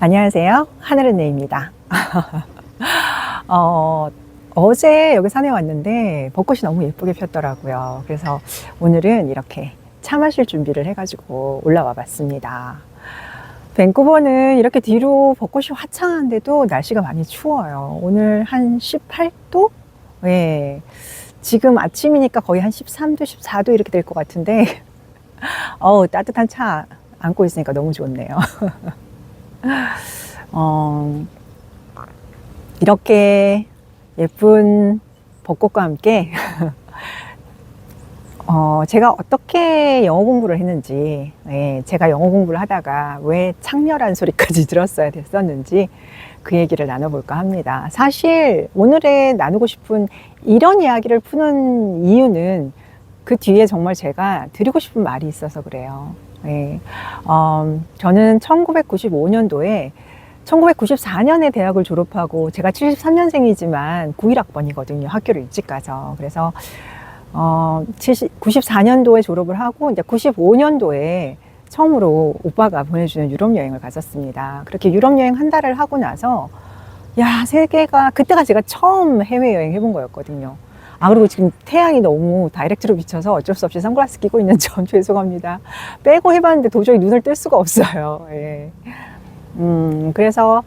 안녕하세요. 하늘은혜입니다. 어제 여기 산에 왔는데 벚꽃이 너무 예쁘게 폈더라고요. 그래서 오늘은 이렇게 차 마실 준비를 해가지고 올라와 봤습니다. 밴쿠버는 이렇게 뒤로 벚꽃이 화창한데도 날씨가 많이 추워요. 오늘 한 18도? 예. 지금 아침이니까 거의 한 13도, 14도 이렇게 될 것 같은데, 따뜻한 차 안고 있으니까 너무 좋네요. 이렇게 예쁜 벚꽃과 함께 제가 어떻게 영어 공부를 했는지, 제가 영어 공부를 하다가 왜 창렬한 소리까지 들었어야 됐었는지 그 얘기를 나눠볼까 합니다. 사실 오늘의 나누고 싶은 이런 이야기를 푸는 이유는 그 뒤에 정말 제가 드리고 싶은 말이 있어서 그래요. 저는 1995년도에 1994년에 대학을 졸업하고 제가 73년생이지만 91학번이거든요. 학교를 일찍 가서. 그래서 94년도에 졸업을 하고 이제 95년도에 처음으로 오빠가 보내주는 유럽 여행을 갔었습니다. 그렇게 유럽 여행 한 달을 하고 나서 세계가 그때가 제가 처음 해외 여행 해본 거였거든요. 그리고 지금 태양이 너무 다이렉트로 비쳐서 어쩔 수 없이 선글라스 끼고 있는 점 죄송합니다. 빼고 해봤는데 도저히 눈을 뗄 수가 없어요. 그래서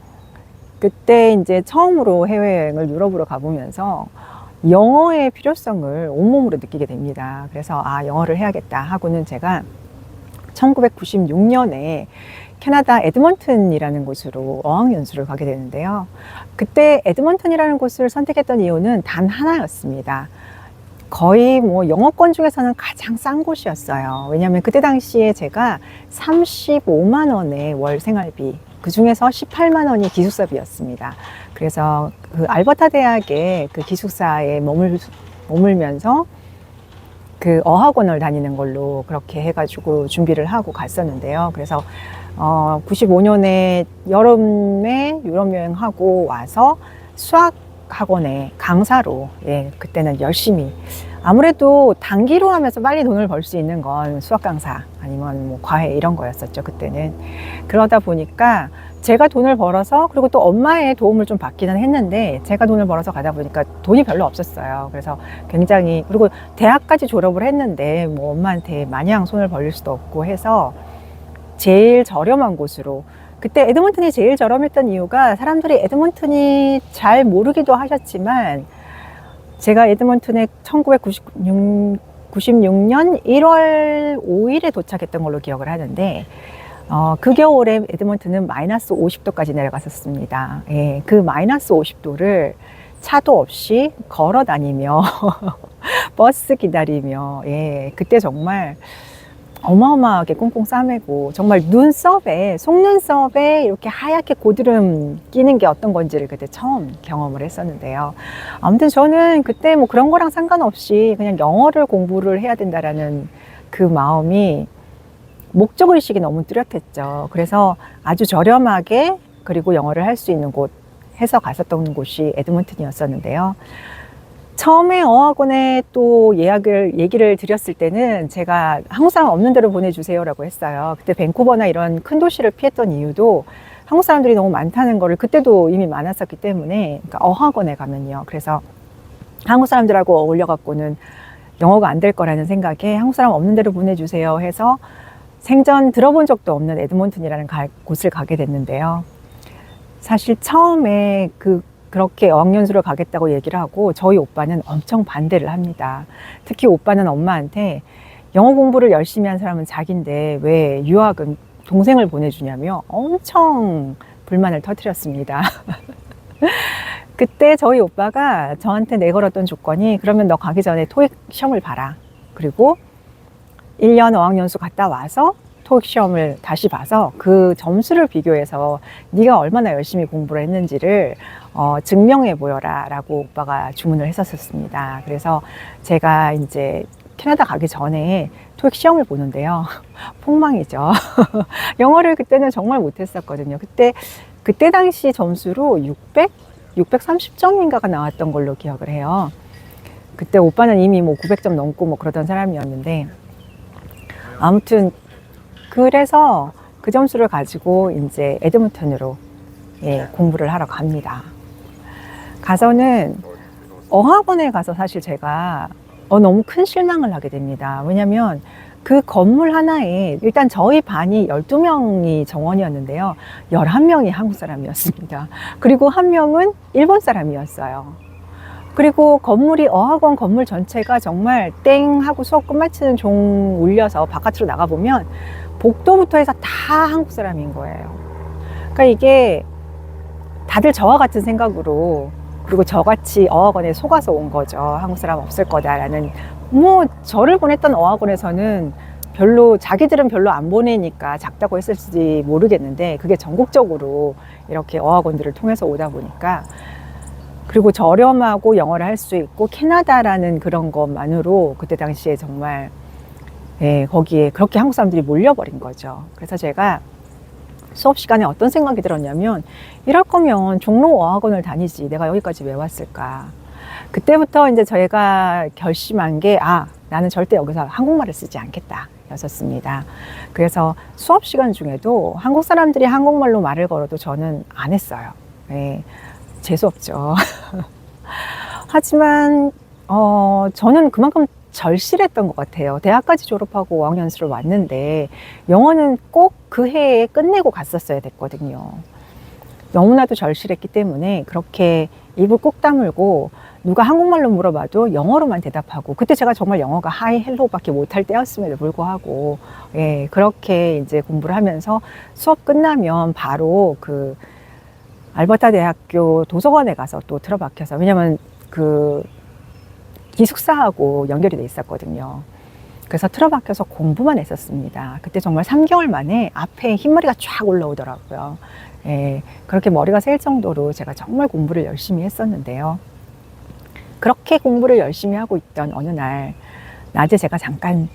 그때 이제 처음으로 해외여행을 유럽으로 가보면서 영어의 필요성을 온몸으로 느끼게 됩니다. 그래서 영어를 해야겠다 하고는 제가 1996년에 캐나다 에드먼튼이라는 곳으로 어학연수를 가게 되는데요. 그때 에드먼튼이라는 곳을 선택했던 이유는 단 하나였습니다. 거의 영어권 중에서는 가장 싼 곳이었어요. 왜냐하면 그때 당시에 제가 35만 원의 월 생활비, 그 중에서 18만 원이 기숙사비였습니다. 그래서 그 알버타 대학의 그 기숙사에 머물면서 그 어학원을 다니는 걸로 그렇게 해가지고 준비를 하고 갔었는데요. 그래서 95년에 여름에 유럽 여행하고 와서 수학학원에 강사로, 그때는 열심히, 아무래도 단기로 하면서 빨리 돈을 벌 수 있는 건 수학 강사 아니면 과외 이런 거였었죠, 그때는. 그러다 보니까 제가 돈을 벌어서, 그리고 또 엄마의 도움을 좀 받기는 했는데, 제가 돈을 벌어서 가다 보니까 돈이 별로 없었어요. 그래서 굉장히, 그리고 대학까지 졸업을 했는데 엄마한테 마냥 손을 벌릴 수도 없고 해서 제일 저렴한 곳으로, 그때 에드먼튼이 제일 저렴했던 이유가 사람들이 에드먼튼이 잘 모르기도 하셨지만, 제가 에드먼튼에 1996년 1월 5일에 도착했던 걸로 기억을 하는데, 그 겨울에 에드먼튼은 마이너스 50도까지 내려갔었습니다. 그 마이너스 50도를 차도 없이 걸어 다니며 버스 기다리며, 그때 정말 어마어마하게 꽁꽁 싸매고, 정말 속눈썹에 이렇게 하얗게 고드름 끼는 게 어떤 건지를 그때 처음 경험을 했었는데요. 아무튼 저는 그때 그런 거랑 상관없이 그냥 영어를 공부를 해야 된다라는 그 마음이, 목적의식이 너무 뚜렷했죠. 그래서 아주 저렴하게, 그리고 영어를 할 수 있는 곳 해서 갔었던 곳이 에드먼튼이었었는데요. 처음에 어학원에 또 얘기를 드렸을 때는 제가 한국 사람 없는 데로 보내주세요라고 했어요. 그때 밴쿠버나 이런 큰 도시를 피했던 이유도 한국 사람들이 너무 많다는 거를 그때도 이미 많았었기 때문에, 그러니까 어학원에 가면요. 그래서 한국 사람들하고 어울려갖고는 영어가 안 될 거라는 생각에 한국 사람 없는 데로 보내주세요 해서 생전 들어본 적도 없는 에드먼튼이라는 곳을 가게 됐는데요. 사실 처음에 그렇게 어학연수를 가겠다고 얘기를 하고 저희 오빠는 엄청 반대를 합니다. 특히 오빠는 엄마한테 영어 공부를 열심히 한 사람은 자기인데 왜 유학은 동생을 보내주냐며 엄청 불만을 터뜨렸습니다. 그때 저희 오빠가 저한테 내걸었던 조건이, 그러면 너 가기 전에 토익 시험을 봐라. 그리고 1년 어학연수 갔다 와서 토익 시험을 다시 봐서 그 점수를 비교해서 네가 얼마나 열심히 공부를 했는지를 증명해 보여라 라고 오빠가 주문을 했었습니다. 그래서 제가 이제 캐나다 가기 전에 토익 시험을 보는데요. 폭망이죠. 영어를 그때는 정말 못했었거든요. 그때 당시 점수로 630점인가가 나왔던 걸로 기억을 해요. 그때 오빠는 이미 900점 넘고 그러던 사람이었는데, 아무튼 그래서 그 점수를 가지고 이제 에드먼튼으로 예, 공부를 하러 갑니다. 가서는 어학원에 가서 사실 제가 너무 큰 실망을 하게 됩니다. 왜냐면 그 건물 하나에 일단 저희 반이 12명이 정원이었는데요. 11명이 한국 사람이었습니다. 그리고 한 명은 일본 사람이었어요. 그리고 건물이 어학원 건물 전체가 정말 땡 하고 수업 끝마치는 종 울려서 바깥으로 나가보면 복도부터 해서 다 한국 사람인 거예요. 그러니까 이게 다들 저와 같은 생각으로 그리고 저같이 어학원에 속아서 온 거죠. 한국 사람 없을 거다라는. 뭐 저를 보냈던 어학원에서는 별로 자기들은 별로 안 보내니까 작다고 했을지 모르겠는데 그게 전국적으로 이렇게 어학원들을 통해서 오다 보니까 그리고 저렴하고 영어를 할 수 있고 캐나다라는 그런 것만으로 그때 당시에 정말 예, 거기에 그렇게 한국 사람들이 몰려버린 거죠. 그래서 제가 수업 시간에 어떤 생각이 들었냐면 이럴 거면 종로 어학원을 다니지 내가 여기까지 왜 왔을까. 그때부터 이제 저희가 결심한 게 나는 절대 여기서 한국말을 쓰지 않겠다 였었습니다. 그래서 수업 시간 중에도 한국 사람들이 한국말로 말을 걸어도 저는 안 했어요. 네, 재수없죠. 하지만 저는 그만큼 절실했던 것 같아요. 대학까지 졸업하고 5학년수를 왔는데 영어는 꼭 그 해에 끝내고 갔었어야 됐거든요. 너무나도 절실했기 때문에 그렇게 입을 꼭 다물고 누가 한국말로 물어봐도 영어로만 대답하고 그때 제가 정말 영어가 하이 헬로우밖에 못할 때였음에도 불구하고 예, 그렇게 이제 공부를 하면서 수업 끝나면 바로 그 알버타 대학교 도서관에 가서 또 틀어박혀서 왜냐면 그 기숙사하고 연결이 돼 있었거든요. 그래서 틀어박혀서 공부만 했었습니다. 그때 정말 3개월 만에 앞에 흰머리가 쫙 올라오더라고요. 예, 그렇게 머리가 셀 정도로 제가 정말 공부를 열심히 했었는데요. 그렇게 공부를 열심히 하고 있던 어느 날 낮에 제가 잠깐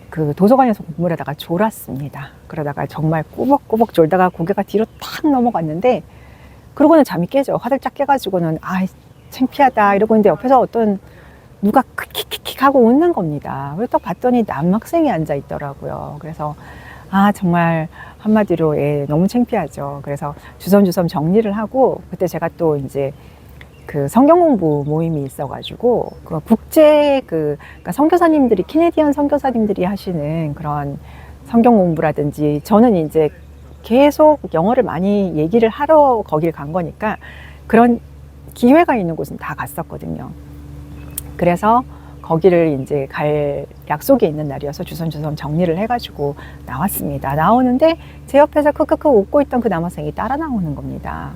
그 도서관에서 공부를 하다가 졸았습니다. 그러다가 정말 꾸벅꾸벅 졸다가 고개가 뒤로 탁 넘어갔는데 그러고는 잠이 깨죠. 화들짝 깨가지고는 창피하다 이러고 있는데 옆에서 어떤 누가 킥킥킥 하고 웃는 겁니다. 그래서 딱 봤더니 남학생이 앉아 있더라고요. 그래서 정말 한마디로 너무 창피하죠. 그래서 주섬주섬 정리를 하고 그때 제가 또 이제 그 성경 공부 모임이 있어가지고 그 국제 그러니까 선교사님들이 캐네디언 선교사님들이 하시는 그런 성경 공부라든지 저는 이제 계속 영어를 많이 얘기를 하러 거길 간 거니까 그런 기회가 있는 곳은 다 갔었거든요. 그래서 거기를 이제 갈 약속이 있는 날이어서 주섬주섬 정리를 해가지고 나왔습니다. 나오는데 제 옆에서 크크크 웃고 있던 그 남학생이 따라 나오는 겁니다.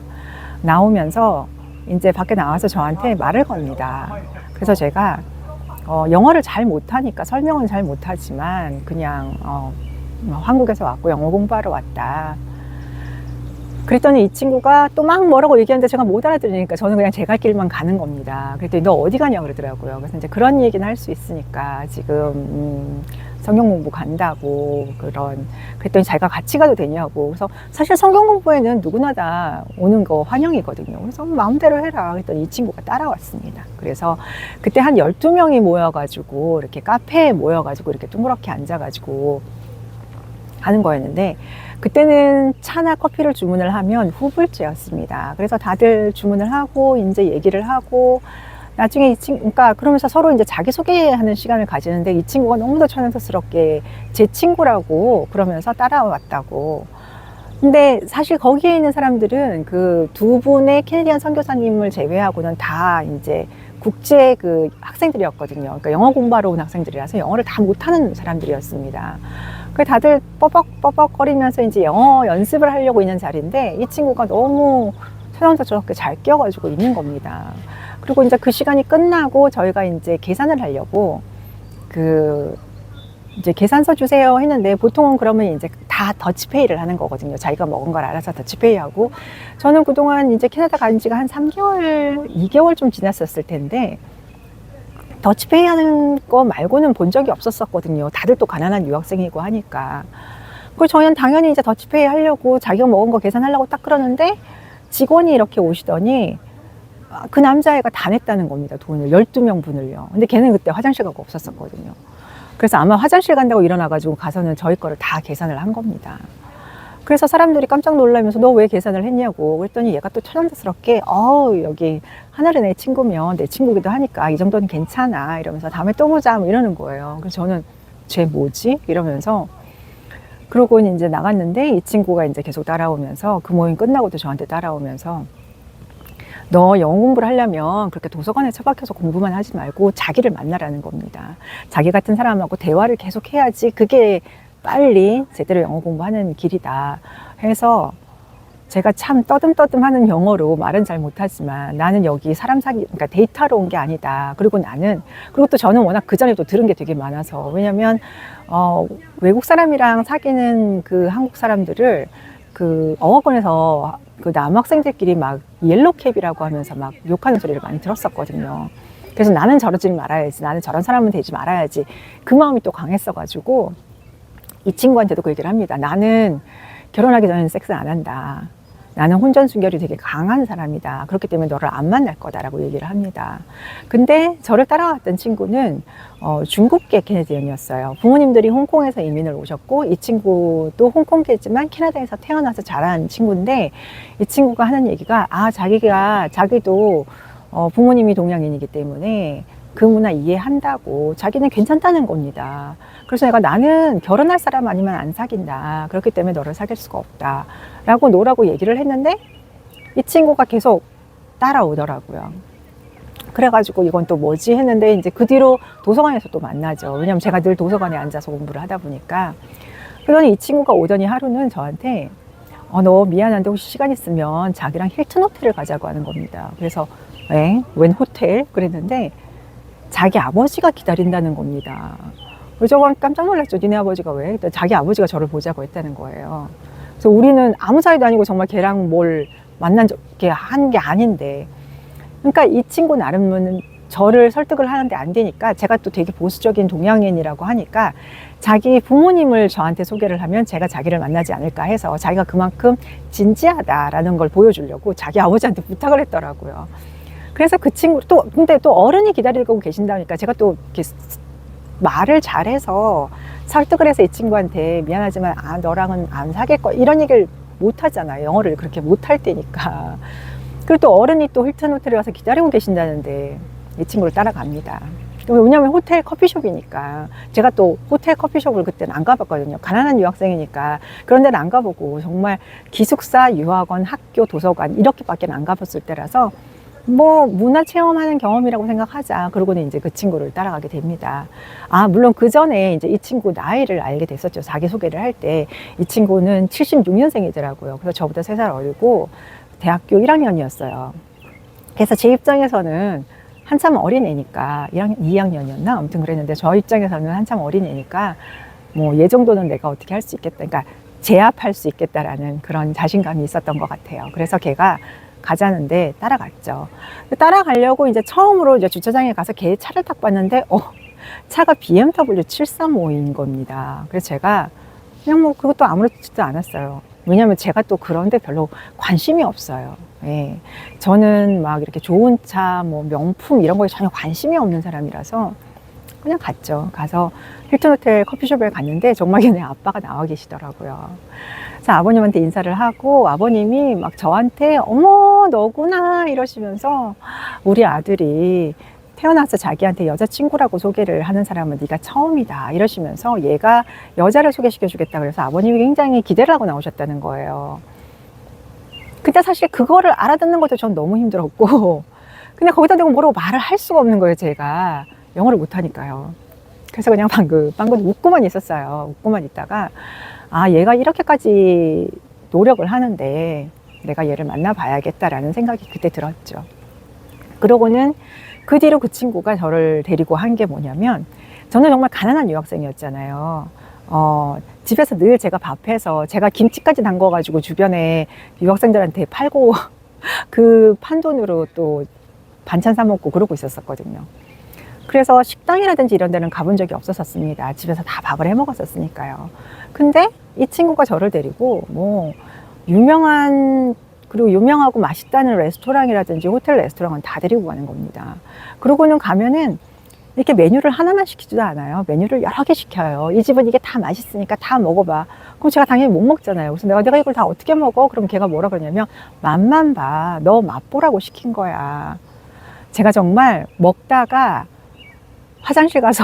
나오면서 이제 밖에 나와서 저한테 말을 겁니다. 그래서 제가 영어를 잘 못하니까 설명은 잘 못하지만 그냥 한국에서 왔고 영어 공부하러 왔다. 그랬더니 이 친구가 또 막 뭐라고 얘기하는데 제가 못 알아들으니까 저는 그냥 제 갈 길만 가는 겁니다. 그랬더니 너 어디 가냐 그러더라고요. 그래서 이제 그런 얘기는 할 수 있으니까 지금 성경 공부 간다고 그랬더니 자기가 같이 가도 되냐고. 그래서 사실 성경 공부에는 누구나 다 오는 거 환영이거든요. 그래서 마음대로 해라. 그랬더니 이 친구가 따라왔습니다. 그래서 그때 한 12명이 모여가지고 이렇게 카페에 모여가지고 이렇게 둥그렇게 앉아가지고 하는 거였는데 그때는 차나 커피를 주문을 하면 후불제였습니다. 그래서 다들 주문을 하고 이제 얘기를 하고 나중에 그러니까 그러면서 서로 이제 자기소개하는 시간을 가지는데 이 친구가 너무도 천연스럽게 제 친구라고 그러면서 따라왔다고. 근데 사실 거기에 있는 사람들은 그 두 분의 캐네디언 선교사님을 제외하고는 다 이제 국제 그 학생들이었거든요. 그러니까 영어 공부하러 온 학생들이라서 영어를 다 못하는 사람들이었습니다. 다들 뻐벅뻐벅거리면서 이제 영어 연습을 하려고 있는 자리인데 이 친구가 너무 천연스럽게 잘 끼어가지고 있는 겁니다. 그리고 이제 그 시간이 끝나고 저희가 이제 계산을 하려고 이제 계산서 주세요 했는데 보통은 그러면 이제 다 더치페이를 하는 거거든요. 자기가 먹은 걸 알아서 더치페이 하고 저는 그동안 이제 캐나다 간 지가 한 3개월, 2개월 좀 지났었을 텐데 더치페이 하는 거 말고는 본 적이 없었거든요. 다들 또 가난한 유학생이고 하니까. 그리고 저희는 당연히 이제 더치페이 하려고 자기가 먹은 거 계산하려고 딱 그러는데 직원이 이렇게 오시더니 그 남자애가 다 냈다는 겁니다. 돈을 12명 분을요. 근데 걔는 그때 화장실 가고 없었거든요. 그래서 아마 화장실 간다고 일어나가지고 가서는 저희 거를 다 계산을 한 겁니다. 그래서 사람들이 깜짝 놀라면서 너 왜 계산을 했냐고 그랬더니 얘가 또 천연스럽게 여기 하늘은의 친구면 내 친구기도 하니까 이 정도는 괜찮아 이러면서 다음에 또 보자 뭐 이러는 거예요. 그래서 저는 쟤 뭐지? 이러면서 그러고 이제 나갔는데 이 친구가 이제 계속 따라오면서 그 모임 끝나고도 저한테 따라오면서 너 영어 공부를 하려면 그렇게 도서관에 처박혀서 공부만 하지 말고 자기를 만나라는 겁니다. 자기 같은 사람하고 대화를 계속 해야지 그게 빨리 제대로 영어 공부하는 길이다 해서 제가 참 떠듬떠듬하는 영어로 말은 잘 못하지만 나는 여기 사람 그러니까 데이트하러 온 게 아니다. 그리고 또 저는 워낙 그 전에 또 들은 게 되게 많아서 왜냐면 외국 사람이랑 사귀는 그 한국 사람들을 그 어학원에서 그 남학생들끼리 막 옐로캡이라고 하면서 막 욕하는 소리를 많이 들었었거든요. 그래서 나는 저러지 말아야지, 나는 저런 사람은 되지 말아야지 그 마음이 또 강했어가지고 이 친구한테도 그 얘기를 합니다. 나는 결혼하기 전에는 섹스 안 한다. 나는 혼전순결이 되게 강한 사람이다. 그렇기 때문에 너를 안 만날 거다라고 얘기를 합니다. 근데 저를 따라왔던 친구는 중국계 캐네디언이었어요. 부모님들이 홍콩에서 이민을 오셨고 이 친구도 홍콩계지만 캐나다에서 태어나서 자란 친구인데 이 친구가 하는 얘기가 자기도 부모님이 동양인이기 때문에 그 문화 이해한다고 자기는 괜찮다는 겁니다. 그래서 내가 나는 결혼할 사람 아니면 안 사귄다. 그렇기 때문에 너를 사귈 수가 없다. 라고 노라고 얘기를 했는데 이 친구가 계속 따라오더라고요. 그래가지고 이건 또 뭐지 했는데 이제 그 뒤로 도서관에서 또 만나죠. 왜냐면 제가 늘 도서관에 앉아서 공부를 하다 보니까. 그러더니 이 친구가 오더니 하루는 저한테 너 미안한데 혹시 시간 있으면 자기랑 힐튼 호텔을 가자고 하는 겁니다. 그래서 웬 호텔? 그랬는데 자기 아버지가 기다린다는 겁니다. 그래서 저건 깜짝 놀랐죠. 니네 아버지가 왜? 자기 아버지가 저를 보자고 했다는 거예요. 그래서 우리는 아무 사이도 아니고 정말 걔랑 뭘 만난 게 한 게 아닌데. 그러니까 이 친구 나름은 저를 설득을 하는데 안 되니까 제가 또 되게 보수적인 동양인이라고 하니까 자기 부모님을 저한테 소개를 하면 제가 자기를 만나지 않을까 해서 자기가 그만큼 진지하다라는 걸 보여주려고 자기 아버지한테 부탁을 했더라고요. 그래서 그 친구 근데 또 어른이 기다리고 계신다니까 제가 또 이렇게 말을 잘해서 설득을 해서 이 친구한테 미안하지만 너랑은 안 사귈 거야 이런 얘기를 못 하잖아요. 영어를 그렇게 못 할 때니까. 그리고 또 어른이 또 힐튼 호텔에 와서 기다리고 계신다는데 이 친구를 따라갑니다. 왜냐하면 호텔 커피숍이니까. 제가 또 호텔 커피숍을 그때는 안 가봤거든요. 가난한 유학생이니까 그런 데는 안 가보고 정말 기숙사, 유학원, 학교, 도서관 이렇게밖에 안 가봤을 때라서 뭐 문화 체험하는 경험이라고 생각하자. 그러고는 이제 그 친구를 따라가게 됩니다. 물론 그 전에 이제 이 친구 나이를 알게 됐었죠. 자기소개를 할 때 이 친구는 76년생이더라고요. 그래서 저보다 3살 어리고 대학교 1학년이었어요. 그래서 제 입장에서는 한참 어린 애니까 2학년이었나? 아무튼 그랬는데 저 입장에서는 한참 어린 애니까 뭐 얘 정도는 내가 어떻게 할 수 있겠다. 그러니까 제압할 수 있겠다라는 그런 자신감이 있었던 것 같아요. 그래서 걔가 가자는데 따라갔죠. 따라가려고 이제 처음으로 이제 주차장에 가서 걔 차를 딱 봤는데 차가 BMW 735인 겁니다. 그래서 제가 그냥 뭐 그것도 아무렇지도 않았어요. 왜냐면 제가 또 그런데 별로 관심이 없어요. 예. 저는 막 이렇게 좋은 차, 뭐 명품 이런 거에 전혀 관심이 없는 사람이라서 그냥 갔죠. 가서 힐튼 호텔 커피숍에 갔는데 정말 걔네 아빠가 나와 계시더라고요. 그래서 아버님한테 인사를 하고 아버님이 막 저한테 어머 너구나 이러시면서 우리 아들이 태어나서 자기한테 여자친구라고 소개를 하는 사람은 네가 처음이다 이러시면서 얘가 여자를 소개시켜 주겠다 그래서 아버님이 굉장히 기대를 하고 나오셨다는 거예요. 근데 사실 그거를 알아듣는 것도 전 너무 힘들었고 근데 거기다 대고 뭐라고 말을 할 수가 없는 거예요. 제가 영어를 못하니까요. 그래서 그냥 방금 웃고만 있었어요. 웃고만 있다가 얘가 이렇게까지 노력을 하는데 내가 얘를 만나봐야겠다라는 생각이 그때 들었죠. 그러고는 그 뒤로 그 친구가 저를 데리고 한 게 뭐냐면 저는 정말 가난한 유학생이었잖아요. 집에서 늘 제가 밥해서 제가 김치까지 담궈가지고 주변에 유학생들한테 팔고 그 판돈으로 또 반찬 사 먹고 그러고 있었거든요. 그래서 식당이라든지 이런 데는 가본 적이 없었습니다. 집에서 다 밥을 해 먹었었으니까요. 근데 이 친구가 저를 데리고 뭐 유명하고 맛있다는 레스토랑이라든지 호텔 레스토랑은 다 데리고 가는 겁니다. 그러고는 가면은 이렇게 메뉴를 하나만 시키지도 않아요. 메뉴를 여러 개 시켜요. 이 집은 이게 다 맛있으니까 다 먹어봐. 그럼 제가 당연히 못 먹잖아요. 그래서 내가 이걸 다 어떻게 먹어? 그럼 걔가 뭐라 그러냐면, 맛만 봐. 너 맛보라고 시킨 거야. 제가 정말 먹다가 화장실 가서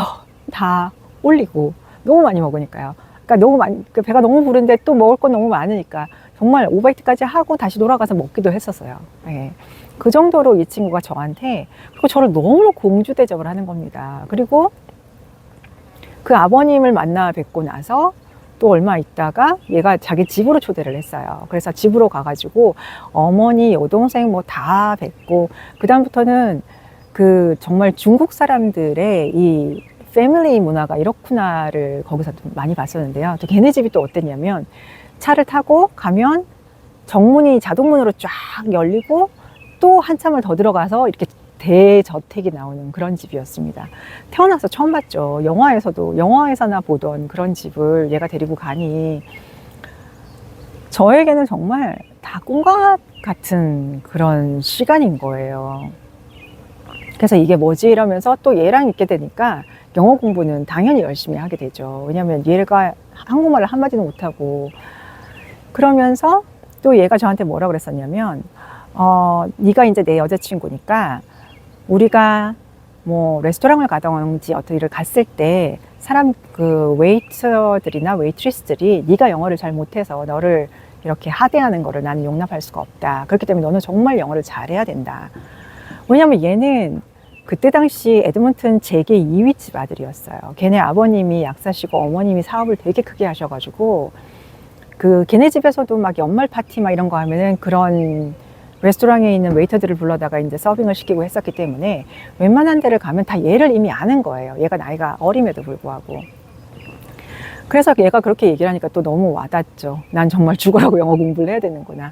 다 올리고, 너무 많이 먹으니까요. 그러니까 너무 많이, 배가 너무 부른데 또 먹을 건 너무 많으니까 정말 오버이트까지 하고 다시 돌아가서 먹기도 했었어요. 예. 그 정도로 이 친구가 저한테, 그리고 저를 너무 공주 대접을 하는 겁니다. 그리고 그 아버님을 만나 뵙고 나서 또 얼마 있다가 얘가 자기 집으로 초대를 했어요. 그래서 집으로 가가지고 어머니, 여동생 뭐 다 뵙고, 그다음부터는 그 정말 중국 사람들의 이 패밀리 문화가 이렇구나를 거기서 좀 많이 봤었는데요. 또 걔네 집이 또 어땠냐면, 차를 타고 가면 정문이 자동문으로 쫙 열리고 또 한참을 더 들어가서 이렇게 대저택이 나오는 그런 집이었습니다. 태어나서 처음 봤죠. 영화에서나 보던 그런 집을 얘가 데리고 가니 저에게는 정말 다 꿈과 같은 그런 시간인 거예요. 그래서 이게 뭐지 이러면서 또 얘랑 있게 되니까 영어 공부는 당연히 열심히 하게 되죠. 왜냐하면 얘가 한국말을 한마디도 못하고, 그러면서 또 얘가 저한테 뭐라 그랬었냐면, 네가 이제 내 여자친구니까 우리가 뭐 레스토랑을 가든지 어떤 일을 갔을 때 그 웨이터들이나 웨이트리스들이 네가 영어를 잘 못해서 너를 이렇게 하대하는 거를 나는 용납할 수가 없다. 그렇기 때문에 너는 정말 영어를 잘해야 된다. 왜냐면 얘는 그때 당시 에드먼튼 재계 2위 집 아들이었어요. 걔네 아버님이 약사시고 어머님이 사업을 되게 크게 하셔가지고, 그 걔네 집에서도 막 연말 파티 막 이런 거 하면은 그런 레스토랑에 있는 웨이터들을 불러다가 이제 서빙을 시키고 했었기 때문에 웬만한 데를 가면 다 얘를 이미 아는 거예요. 얘가 나이가 어림에도 불구하고. 그래서 얘가 그렇게 얘기를 하니까 또 너무 와닿죠. 난 정말 죽으라고 영어 공부를 해야 되는구나.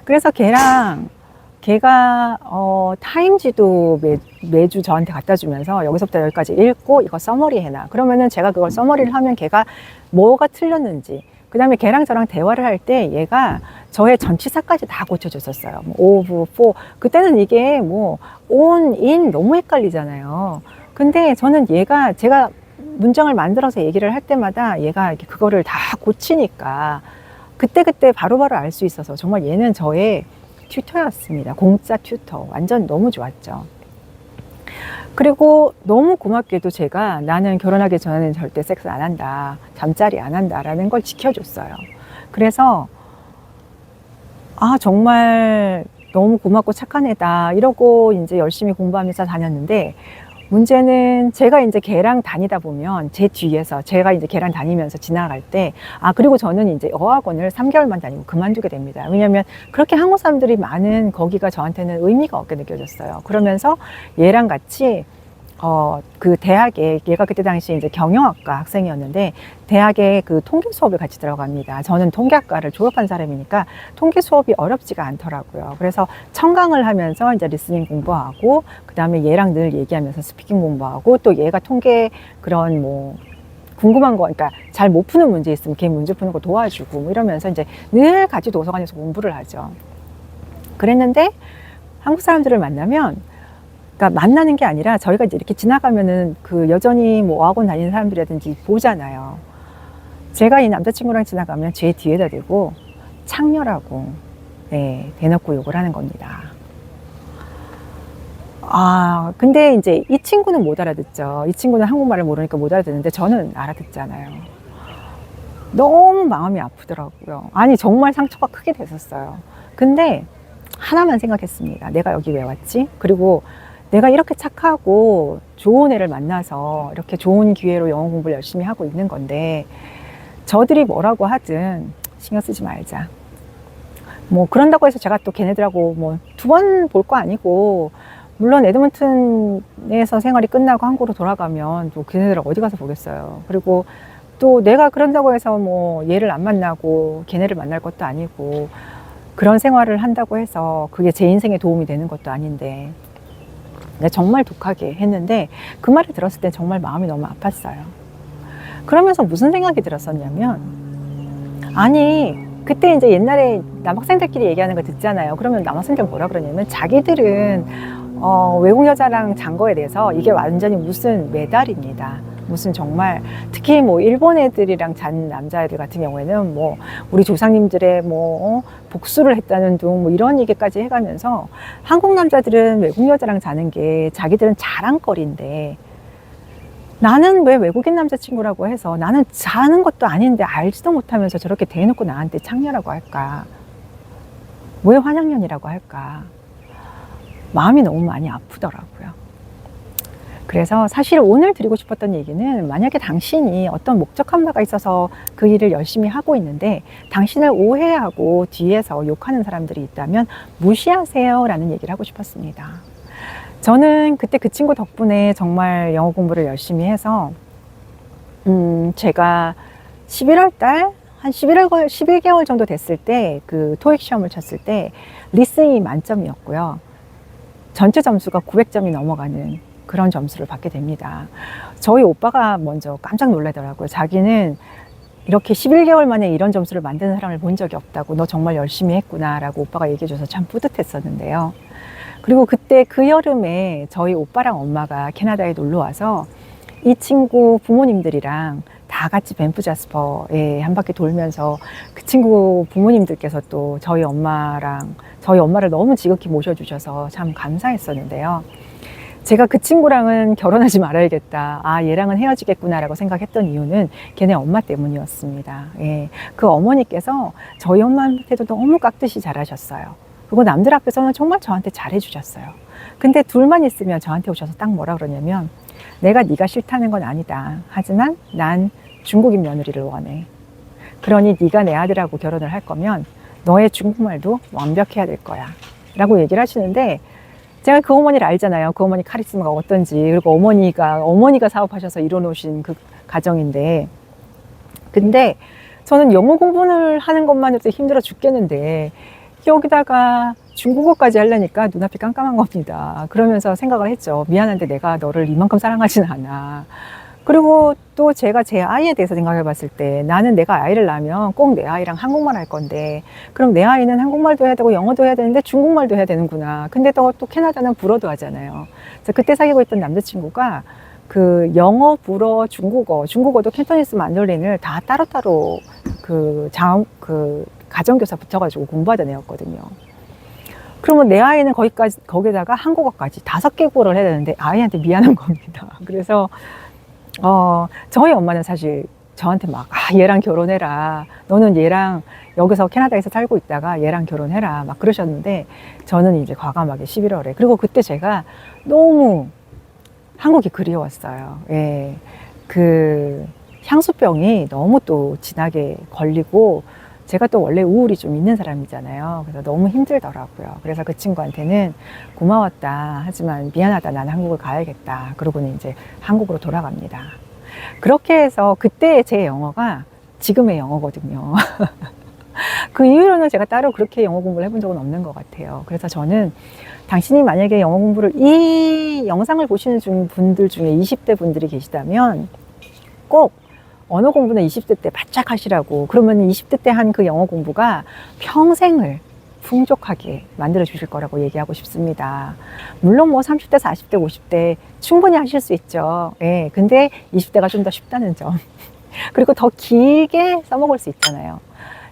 그래서 걔가 타임지도 매주 저한테 갖다 주면서 여기서부터 여기까지 읽고 이거 서머리 해놔. 그러면은 제가 그걸 서머리를 하면 걔가 뭐가 틀렸는지, 그 다음에 걔랑 저랑 대화를 할 때 얘가 저의 전치사까지 다 고쳐줬었어요. 뭐 of, for. 그때는 이게 뭐 on, in 너무 헷갈리잖아요. 근데 저는 제가 문장을 만들어서 얘기를 할 때마다 얘가 이렇게 그거를 다 고치니까 그때그때 바로바로 알 수 있어서 정말 얘는 저의 튜터였습니다. 공짜 튜터. 완전 너무 좋았죠. 그리고 너무 고맙게도 제가 나는 결혼하기 전에는 절대 섹스 안 한다, 잠자리 안 한다라는 걸 지켜줬어요. 그래서 정말 너무 고맙고 착한 애다 이러고 이제 열심히 공부하면서 다녔는데, 문제는 제가 이제 걔랑 다니다 보면 제 뒤에서 제가 이제 걔랑 다니면서 지나갈 때, 그리고 저는 이제 어학원을 3개월만 다니고 그만두게 됩니다. 왜냐하면 그렇게 한국 사람들이 많은 거기가 저한테는 의미가 없게 느껴졌어요. 그러면서 얘랑 같이 그 대학에, 얘가 그때 당시 이제 경영학과 학생이었는데 대학에 그 통계 수업을 같이 들어갑니다. 저는 통계학과를 졸업한 사람이니까 통계 수업이 어렵지가 않더라고요. 그래서 청강을 하면서 이제 리스닝 공부하고, 그 다음에 얘랑 늘 얘기하면서 스피킹 공부하고, 또 얘가 통계 그런 뭐 궁금한 거, 그러니까 잘 못 푸는 문제 있으면 걔 문제 푸는 거 도와주고 뭐 이러면서 이제 늘 같이 도서관에서 공부를 하죠. 그랬는데 한국 사람들을 만나면, 그러니까 만나는 게 아니라 저희가 이제 이렇게 지나가면은 그 여전히 뭐 어학원 다니는 사람들이라든지 보잖아요. 제가 이 남자친구랑 지나가면 제 뒤에다 대고 창녀라고 대놓고 욕을 하는 겁니다. 근데 이제 이 친구는 못 알아듣죠. 이 친구는 한국말을 모르니까 못 알아듣는데 저는 알아듣잖아요. 너무 마음이 아프더라고요. 정말 상처가 크게 됐었어요. 근데 하나만 생각했습니다. 내가 여기 왜 왔지? 그리고 내가 이렇게 착하고 좋은 애를 만나서 이렇게 좋은 기회로 영어 공부를 열심히 하고 있는 건데, 저들이 뭐라고 하든 신경 쓰지 말자. 뭐 그런다고 해서 제가 또 걔네들하고 뭐 2번 볼 거 아니고, 물론 에드먼튼에서 생활이 끝나고 한국으로 돌아가면 또 걔네들 어디 가서 보겠어요. 그리고 또 내가 그런다고 해서 뭐 얘를 안 만나고 걔네를 만날 것도 아니고, 그런 생활을 한다고 해서 그게 제 인생에 도움이 되는 것도 아닌데, 정말 독하게 했는데 그 말을 들었을 때 정말 마음이 너무 아팠어요. 그러면서 무슨 생각이 들었었냐면, 그때 이제 옛날에 남학생들끼리 얘기하는 거 듣잖아요. 그러면 남학생들 뭐라 그러냐면, 자기들은 외국 여자랑 잔 거에 대해서 이게 완전히 무슨 메달입니다. 무슨 정말 특히 뭐 일본 애들이랑 잔 남자애들 같은 경우에는 뭐 우리 조상님들의 뭐 복수를 했다는 둥 뭐 이런 얘기까지 해가면서 한국 남자들은 외국 여자랑 자는 게 자기들은 자랑거리인데 나는 왜 외국인 남자친구라고 해서 나는 자는 것도 아닌데 알지도 못하면서 저렇게 대놓고 나한테 창녀라고 할까? 왜 환양년이라고 할까? 마음이 너무 많이 아프더라고요. 그래서 사실 오늘 드리고 싶었던 얘기는 만약에 당신이 어떤 목적한 바가 있어서 그 일을 열심히 하고 있는데 당신을 오해하고 뒤에서 욕하는 사람들이 있다면 무시하세요 라는 얘기를 하고 싶었습니다. 저는 그때 그 친구 덕분에 정말 영어 공부를 열심히 해서 제가 11월 달 한 11개월 정도 됐을 때 그 토익 시험을 쳤을 때 리스닝이 만점이었고요. 전체 점수가 900점이 넘어가는 그런 점수를 받게 됩니다. 저희 오빠가 먼저 깜짝 놀라더라고요. 자기는 이렇게 11개월 만에 이런 점수를 만드는 사람을 본 적이 없다고, 너 정말 열심히 했구나 라고 오빠가 얘기해줘서 참 뿌듯했었는데요. 그리고 그때 그 여름에 저희 오빠랑 엄마가 캐나다에 놀러 와서 이 친구 부모님들이랑 다 같이 밴프 자스퍼에 한 바퀴 돌면서 그 친구 부모님들께서 또 저희 엄마를 너무 지극히 모셔주셔서 참 감사했었는데요. 제가 그 친구랑은 결혼하지 말아야겠다. 아, 얘랑은 헤어지겠구나라고 생각했던 이유는 걔네 엄마 때문이었습니다. 예. 그 어머니께서 저희 엄마한테도 너무 깍듯이 잘하셨어요. 그리고 남들 앞에서는 정말 저한테 잘해주셨어요. 근데 둘만 있으면 저한테 오셔서 딱 뭐라 그러냐면 내가 네가 싫다는 건 아니다. 하지만 난 중국인 며느리를 원해. 그러니 네가 내 아들하고 결혼을 할 거면 너의 중국말도 완벽해야 될 거야. 라고 얘기를 하시는데 제가 그 어머니를 알잖아요. 그 어머니 카리스마가 어떤지. 그리고 어머니가 사업하셔서 이뤄놓으신 그 가정인데. 근데 저는 영어 공부를 하는 것만 해도 힘들어 죽겠는데 여기다가 중국어까지 하려니까 눈앞이 깜깜한 겁니다. 그러면서 생각을 했죠. 미안한데 내가 너를 이만큼 사랑하진 않아. 그리고 또 제가 제 아이에 대해서 생각해 봤을 때 나는 내가 아이를 낳으면 꼭 내 아이랑 한국말 할 건데 그럼 내 아이는 한국말도 해야 되고 영어도 해야 되는데 중국말도 해야 되는구나. 근데 또 캐나다는 불어도 하잖아요. 그래서 그때 사귀고 있던 남자친구가 그 영어, 불어, 중국어도 캔토니스 만돌린을 다 따로따로 그 가정교사 붙여가지고 공부하던 애였거든요. 그러면 내 아이는 거기다가 한국어까지 5개국어를 해야 되는데 아이한테 미안한 겁니다. 그래서 저희 엄마는 사실 저한테 막 얘랑 결혼해라. 너는 얘랑 여기서 캐나다에서 살고 있다가 얘랑 결혼해라. 막 그러셨는데 저는 이제 과감하게 11월에 그리고 그때 제가 너무 한국이 그리웠어요. 예. 그 향수병이 너무 또 진하게 걸리고 제가 또 원래 우울이 좀 있는 사람이잖아요. 그래서 너무 힘들더라고요. 그래서 그 친구한테는 고마웠다. 하지만 미안하다. 나는 한국을 가야겠다. 그러고는 이제 한국으로 돌아갑니다. 그렇게 해서 그때 제 영어가 지금의 영어거든요. 그 이후로는 제가 따로 그렇게 영어 공부를 해본 적은 없는 것 같아요. 그래서 저는 당신이 만약에 영어 공부를 이 영상을 보시는 분들 중에 20대 분들이 계시다면 꼭 언어 공부는 20대 때 바짝 하시라고. 그러면 20대 때 한 그 영어 공부가 평생을 풍족하게 만들어 주실 거라고 얘기하고 싶습니다. 물론 뭐 30대, 40대, 50대 충분히 하실 수 있죠. 예. 근데 20대가 좀 더 쉽다는 점. 그리고 더 길게 써먹을 수 있잖아요.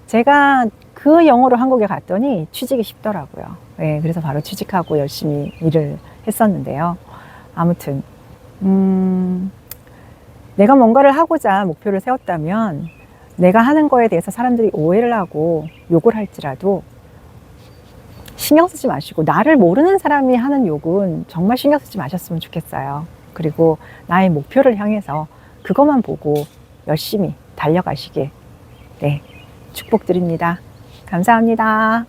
제가 그 영어로 한국에 갔더니 취직이 쉽더라고요. 예. 그래서 바로 취직하고 열심히 일을 했었는데요. 아무튼, 내가 뭔가를 하고자 목표를 세웠다면 내가 하는 거에 대해서 사람들이 오해를 하고 욕을 할지라도 신경 쓰지 마시고 나를 모르는 사람이 하는 욕은 정말 신경 쓰지 마셨으면 좋겠어요. 그리고 나의 목표를 향해서 그것만 보고 열심히 달려가시길 축복드립니다. 감사합니다.